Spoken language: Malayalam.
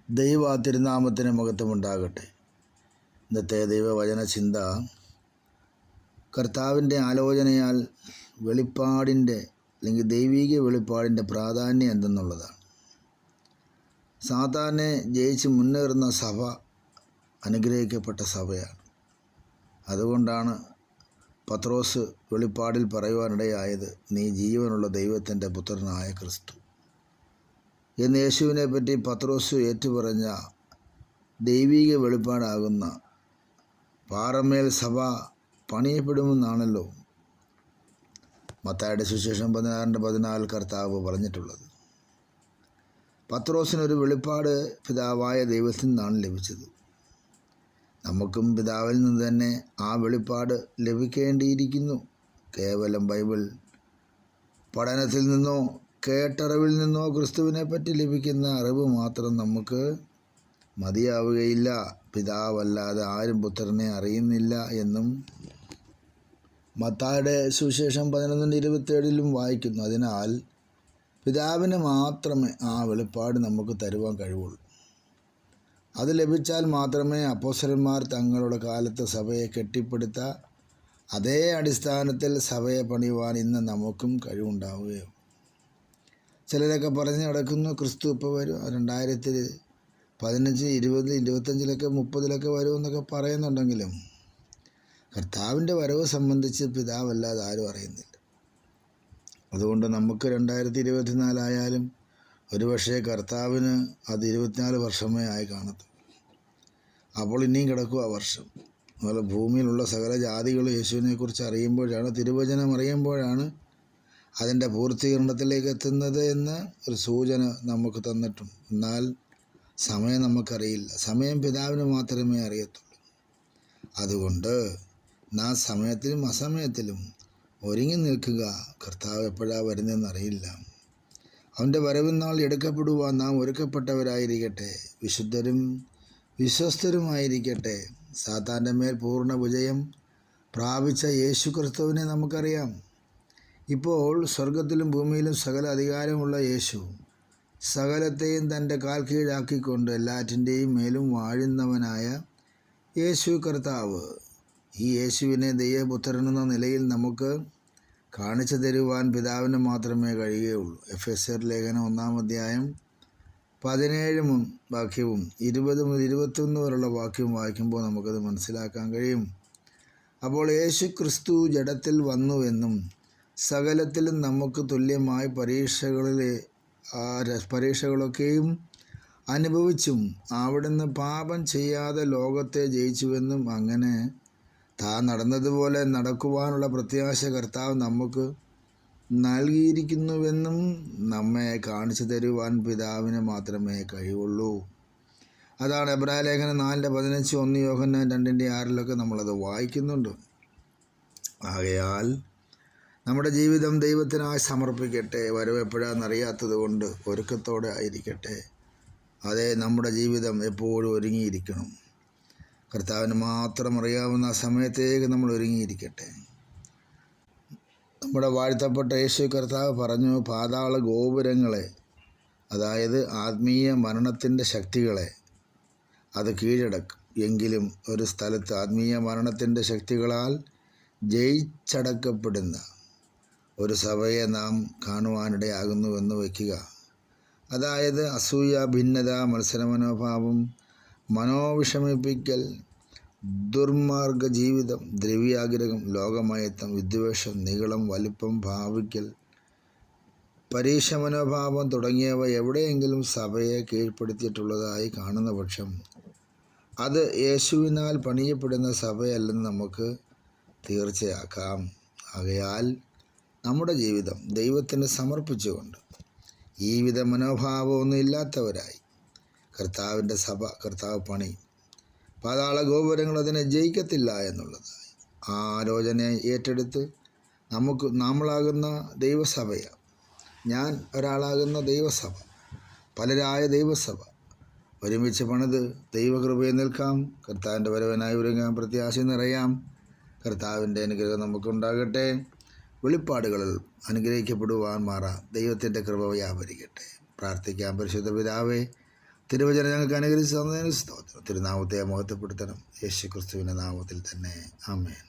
ദൈവ തിരുനാമത്തിന് മഹത്വമുണ്ടാകട്ടെ. ഇന്നത്തെ ദൈവവചന ചിന്ത കർത്താവിൻ്റെ ആലോചനയാൽ വെളിപ്പാടിൻ്റെ അല്ലെങ്കിൽ ദൈവിക വെളിപ്പാടിൻ്റെ പ്രാധാന്യം എന്തെന്നുള്ളതാണ്. സാത്താനെ ജയിച്ച് മുന്നേറുന്ന സഭ അനുഗ്രഹിക്കപ്പെട്ട സഭയാണ്. അതുകൊണ്ടാണ് പത്രോസ് വെളിപ്പാടിൽ പറയുവാനിടയായത്, നീ ജീവനുള്ള ദൈവത്തിൻ്റെ പുത്രനായ ക്രിസ്തു എന്ന്. യേശുവിനെ പറ്റി പത്രോസ് ഏറ്റുപറഞ്ഞ ദൈവിക വെളിപ്പാടാകുന്ന പാറമേൽ സഭ പണിയപ്പെടുമെന്നാണല്ലോ മത്തായിയുടെ സുവിശേഷം 16:14 കർത്താവ് പറഞ്ഞിട്ടുള്ളത്. പത്രോസിനൊരു വെളിപ്പാട് പിതാവായ ദൈവത്തിൽ നിന്നാണ് ലഭിച്ചത്. നമുക്കും പിതാവിൽ നിന്ന് തന്നെ ആ വെളിപ്പാട് ലഭിക്കേണ്ടിയിരിക്കുന്നു. കേവലം ബൈബിൾ പഠനത്തിൽ നിന്നോ കേട്ടറിവിൽ നിന്നോ ക്രിസ്തുവിനെ പറ്റി ലഭിക്കുന്ന അറിവ് മാത്രം നമുക്ക് മതിയാവുകയില്ല. പിതാവല്ലാതെ ആരും പുത്രനെ അറിയുന്നില്ല എന്നും മത്തായിയുടെ സുവിശേഷം 11:27 വായിക്കുന്നു. അതിനാൽ പിതാവിന് മാത്രമേ ആ വെളിപ്പാട് നമുക്ക് തരുവാൻ കഴിവുള്ളൂ. അത് ലഭിച്ചാൽ മാത്രമേ അപ്പോസ്തലന്മാർ തങ്ങളുടെ കാലത്ത് സഭയെ കെട്ടിപ്പടുത്ത അതേ അടിസ്ഥാനത്തിൽ സഭയെ പണിയുവാൻ ഇന്ന് നമുക്കും കഴിവുണ്ടാവുകയോ. ചിലരൊക്കെ പറഞ്ഞു നടക്കുന്നു, ക്രിസ്തു ഇപ്പോൾ വരും, 2015, 20, 25, 30 വരുമെന്നൊക്കെ പറയുന്നുണ്ടെങ്കിലും കർത്താവിൻ്റെ വരവ് സംബന്ധിച്ച് പിതാവല്ലാതെ ആരും അറിയുന്നില്ല. അതുകൊണ്ട് നമുക്ക് 2024 ആയാലും ഒരുപക്ഷെ കർത്താവിന് അത് 24 വർഷമേ ആയി കാണത്തുള്ളൂ. അപ്പോൾ ഇനിയും കിടക്കും ആ വർഷം. അതുപോലെ ഭൂമിയിലുള്ള സകല ജാതികൾ യേശുവിനെക്കുറിച്ച് അറിയുമ്പോഴാണ്, തിരുവചനം അറിയുമ്പോഴാണ് അതിൻ്റെ പൂർത്തീകരണത്തിലേക്ക് എത്തുന്നത് എന്ന് ഒരു സൂചന നമുക്ക് തന്നിട്ടുണ്ട്. എന്നാൽ സമയം നമുക്കറിയില്ല. സമയം പിതാവിന് മാത്രമേ അറിയത്തുള്ളൂ. അതുകൊണ്ട് നാം സമയത്തിലും അസമയത്തിലും ഒരുങ്ങി നിൽക്കുക. കർത്താവ് എപ്പോഴാണ് വരുന്നതെന്ന് അറിയില്ല. അവൻ്റെ വരവിനാൾ എടുക്കപ്പെടുവാൻ നാം ഒരുക്കപ്പെട്ടവരായിരിക്കട്ടെ. വിശുദ്ധരും വിശ്വസ്തരുമായിരിക്കട്ടെ. സാത്താൻ്റെ മേൽ പൂർണ്ണ വിജയം പ്രാപിച്ച യേശു ക്രിസ്തുവിനെ നമുക്കറിയാം. ഇപ്പോൾ സ്വർഗത്തിലും ഭൂമിയിലും സകല അധികാരമുള്ള യേശു സകലത്തെയും തൻ്റെ കാൽ കീഴാക്കിക്കൊണ്ട് എല്ലാറ്റിൻ്റെയും മേലും വാഴുന്നവനായ യേശു കർത്താവ്. ഈ യേശുവിനെ ദൈവപുത്രനെന്ന നിലയിൽ നമുക്ക് കാണിച്ചു തരുവാൻ പിതാവിന് മാത്രമേ കഴിയുകയുള്ളൂ. എഫെസ്യർ ലേഖനം 1-ാം 17 വാക്യവും 20 മുതൽ 21 വരെയുള്ള വാക്യവും വായിക്കുമ്പോൾ നമുക്കത് മനസ്സിലാക്കാൻ കഴിയും. അപ്പോൾ യേശു ക്രിസ്തു ജഡത്തിൽ വന്നുവെന്നും സകലത്തിലും നമുക്ക് തുല്യമായ പരീക്ഷകളൊക്കെയും അനുഭവിച്ചും അവിടുന്ന് പാപം ചെയ്യാതെ ലോകത്തെ ജയിച്ചുവെന്നും അങ്ങനെ താൻ നടന്നതുപോലെ നടക്കുവാനുള്ള പ്രത്യാശ കർത്താവ് നമുക്ക് നൽകിയിരിക്കുന്നുവെന്നും നമ്മെ കാണിച്ചു തരുവാൻ പിതാവിന് മാത്രമേ കഴിവുള്ളൂ. അതാണ് എബ്രായ ലേഖനം 4:15, 1 യോഹന്നാൻ 2:6 നമ്മളത് വായിക്കുന്നുണ്ട്. ആകയാൽ നമ്മുടെ ജീവിതം ദൈവത്തിനായി സമർപ്പിക്കട്ടെ. വരവ് എപ്പോഴാണെന്നറിയാത്തത് കൊണ്ട് ഒരുക്കത്തോടെ ആയിരിക്കട്ടെ. അതെ, നമ്മുടെ ജീവിതം എപ്പോഴും ഒരുങ്ങിയിരിക്കണം. കർത്താവിന് മാത്രം അറിയാവുന്ന ആ സമയത്തേക്ക് നമ്മൾ ഒരുങ്ങിയിരിക്കട്ടെ. നമ്മുടെ വാഴ്ത്തപ്പെട്ട യേശു കർത്താവ് പറഞ്ഞു, പാതാള ഗോപുരങ്ങളെ, അതായത് ആത്മീയ മരണത്തിൻ്റെ ശക്തികളെ അത് കീഴടക്കും. എങ്കിലും ഒരു സ്ഥലത്ത് ആത്മീയ മരണത്തിൻ്റെ ശക്തികളാൽ ജയിച്ചടക്കപ്പെടുന്ന ഒരു സഭയെ നാം കാണുവാനിടയാകുന്നുവെന്ന് വയ്ക്കുക. അതായത് അസൂയ, ഭിന്നത, മത്സരമനോഭാവം, മനോവിഷമിപ്പിക്കൽ, ദുർമാർഗ ജീവിതം, ദ്രവ്യാഗ്രഹം, ലോകമയത്വം, വിദ്വേഷം, നീളം, വലിപ്പം, ഭാവിക്കൽ, പരീക്ഷ മനോഭാവം തുടങ്ങിയവ എവിടെയെങ്കിലും സഭയെ കീഴ്പ്പെടുത്തിയിട്ടുള്ളതായി കാണുന്ന പക്ഷം അത് യേശുവിനാൽ പണിയപ്പെടുന്ന സഭയല്ലെന്ന് നമുക്ക് തീർച്ചയാക്കാം. ആകയാൽ നമ്മുടെ ജീവിതം ദൈവത്തിന് സമർപ്പിച്ചുകൊണ്ട് ഈ വിധ മനോഭാവമൊന്നും ഇല്ലാത്തവരായി കർത്താവിൻ്റെ സഭ കർത്താവ് പണി. പാതാള ഗോപുരങ്ങൾ അതിനെ ജയിക്കത്തില്ല എന്നുള്ളതായി ആ ആലോചനയെ ഏറ്റെടുത്ത് നമ്മളാകുന്ന ദൈവസഭയാണ്. ഞാൻ ഒരാളാകുന്ന ദൈവസഭ, പലരായ ദൈവസഭ ഒരുമിച്ച് പണിത് ദൈവകൃപയിൽ നിൽക്കാം. കർത്താവിൻ്റെ വരവനായി ഒരുങ്ങാം, പ്രത്യാശ നിറയാം. കർത്താവിൻ്റെ അനുഗ്രഹം നമുക്കുണ്ടാകട്ടെ. വെളിപ്പാടുകളിൽ അനുഗ്രഹിക്കപ്പെടുവാൻ മാറാം. ദൈവത്തിൻ്റെ കൃപ വ്യാപരിക്കട്ടെ. പ്രാർത്ഥിക്കാം. പരിശുദ്ധ പിതാവേ, തിരുവചനം ഞങ്ങൾക്ക് അനുകരിച്ച് തന്നതിന് സ്തോത്രം. തിരുനാമത്തെ മഹത്വപ്പെടുത്തണം. യേശു ക്രിസ്തുവിൻ്റെ നാമത്തിൽ തന്നെ ആമേൻ.